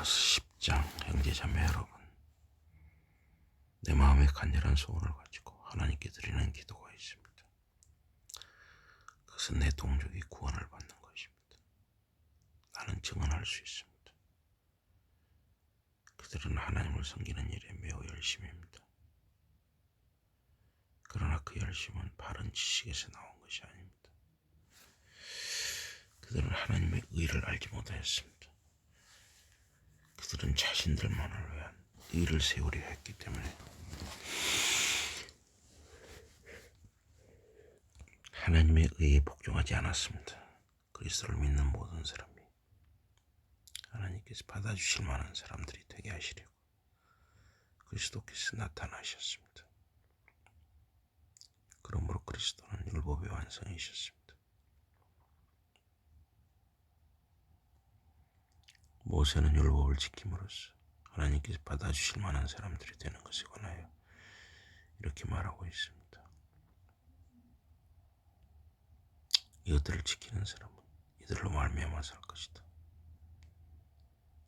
로마서 10장 형제자매 여러분, 내 마음에 간절한 소원을 가지고 하나님께 드리는 기도가 있습니다. 그것은 내 동족이 구원을 받는 것입니다. 나는 증언할 수 있습니다. 그들은 하나님을 섬기는 일에 매우 열심입니다. 그러나 그 열심은 바른 지식에서 나온 것이 아닙니다. 그들은 하나님의 의를 알지 못하였습니다. 그들은 자신들만을 위한 의를 세우려 했기 때문에 하나님의 의에 복종하지 않았습니다. 그리스도를 믿는 모든 사람이 하나님께서 받아주실 만한 사람들이 되게 하시려고 그리스도께서 나타나셨습니다. 그러므로 그리스도는 율법의 완성이셨습니다. 모세는 율법을 지킴으로써 하나님께서 받아주실 만한 사람들이 되는 것에 관하여 이렇게 말하고 있습니다. 이것들을 지키는 사람은 이들로 말미암아 살 것이다.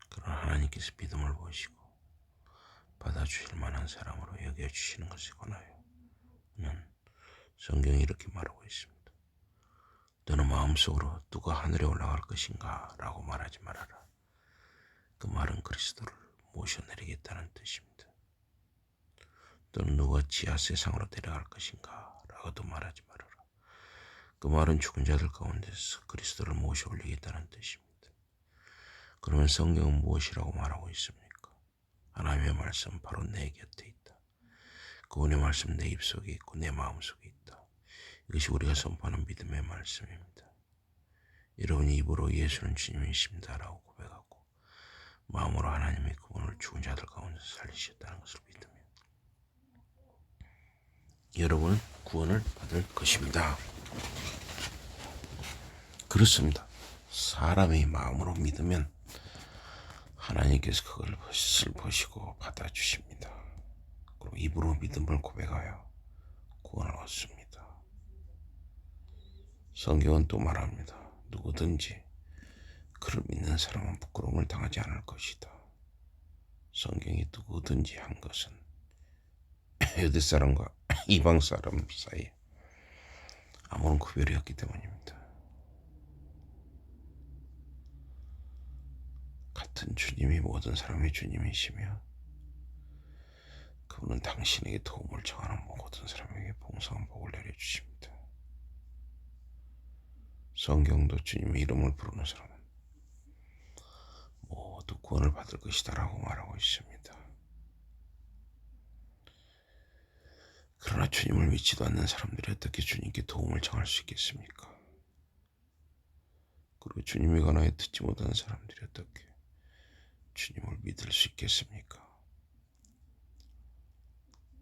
그러나 하나님께서 믿음을 보시고 받아주실 만한 사람으로 여겨주시는 것에 관하여는 성경이 이렇게 말하고 있습니다. 너는 마음속으로 누가 하늘에 올라갈 것인가 라고 말하지 말아라. 그 말은 그리스도를 모셔내리겠다는 뜻입니다. 또는 누가 지하 세상으로 데려갈 것인가 라고도 말하지 말아라. 그 말은 죽은 자들 가운데서 그리스도를 모셔 올리겠다는 뜻입니다. 그러면 성경은 무엇이라고 말하고 있습니까? 하나님의 말씀 바로 내 곁에 있다. 그분의 말씀 내 입속에 있고 내 마음속에 있다. 이것이 우리가 선포하는 믿음의 말씀입니다. 여러분이 입으로 예수는 주님이십니다 라고 고백하고 마음으로 하나님이 그분을 죽은 자들 가운데서 살리셨다는 것을 믿으면 여러분은 구원을 받을 것입니다. 그렇습니다. 사람이 마음으로 믿으면 하나님께서 그것을 보시고 받아주십니다. 그리고 입으로 믿음을 고백하여 구원을 얻습니다. 성경은 또 말합니다. 누구든지 그를 믿는 사람은 부끄러움을 당하지 않을 것이다. 성경이 누구든지 한 것은 유대 사람과 이방 사람 사이에 아무런 구별이 없기 때문입니다. 같은 주님이 모든 사람의 주님이시며 그분은 당신에게 도움을 청하는 모든 사람에게 풍성한 복을 내려주십니다. 성경도 주님의 이름을 부르는 사람은 모두 구원을 받을 것이다 라고 말하고 있습니다. 그러나 주님을 믿지도 않는 사람들이 어떻게 주님께 도움을 청할 수 있겠습니까? 그리고 주님에 관하여 듣지 못하는 사람들이 어떻게 주님을 믿을 수 있겠습니까?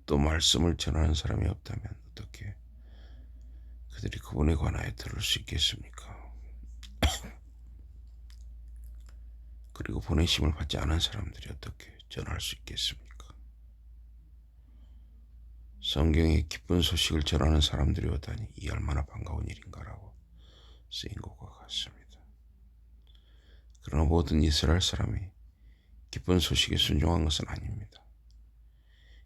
또 말씀을 전하는 사람이 없다면 어떻게 그들이 그분에 관하여 들을 수 있겠습니까? 그리고 보내심을 받지 않은 사람들이 어떻게 전할 수 있겠습니까? 성경에 기쁜 소식을 전하는 사람들이 오다니 이 얼마나 반가운 일인가라고 쓰인 것과 같습니다. 그러나 모든 이스라엘 사람이 기쁜 소식에 순종한 것은 아닙니다.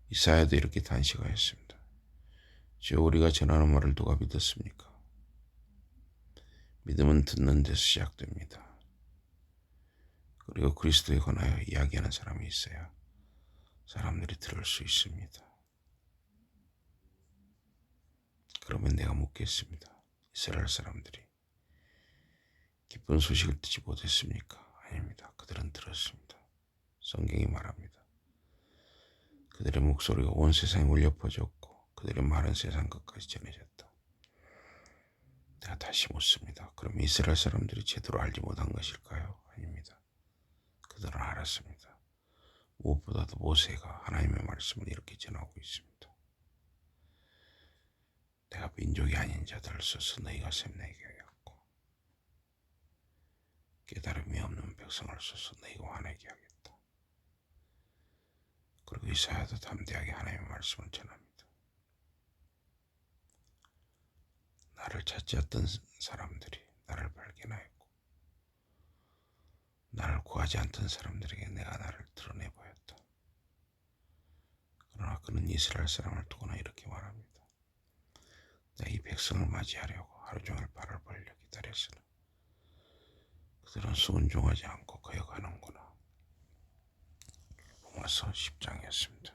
이사야도 이렇게 단식하였습니다. 주여 우리가 전하는 말을 누가 믿었습니까? 믿음은 듣는 데서 시작됩니다. 그리고 그리스도에 관하여 이야기하는 사람이 있어야 사람들이 들을 수 있습니다. 그러면 내가 묻겠습니다. 이스라엘 사람들이 기쁜 소식을 듣지 못했습니까? 아닙니다. 그들은 들었습니다. 성경이 말합니다. 그들의 목소리가 온 세상에 울려 퍼졌고 그들의 말은 세상 끝까지 전해졌다. 내가 다시 묻습니다. 그럼 이스라엘 사람들이 제대로 알지 못한 것일까요? 아닙니다. 그들은 알았습니다. 무엇보다도 모세가 하나님의 말씀을 이렇게 전하고 있습니다. 내가 민족이 아닌 자들을 써서 너희가 샘내게 하였고 깨달음이 없는 백성을 써서 너희가 화내게 하겠다. 그리고 이사야도 담대하게 하나님의 말씀을 전합니다. 나를 찾지 않던 사람들이 나를 발견하였고 나를 구하지 순종하지 않던 사람들에게 내가 나를 드러내 보였다. 그러나 그는 이스라엘 사람을 두고는 이렇게 말합니다. 내가 이 백성을 맞이하려고 하루 종일 발을 벌려 기다렸으나 그들은 순종하지 않고 거역하는구나. 로마서 10장이었습니다.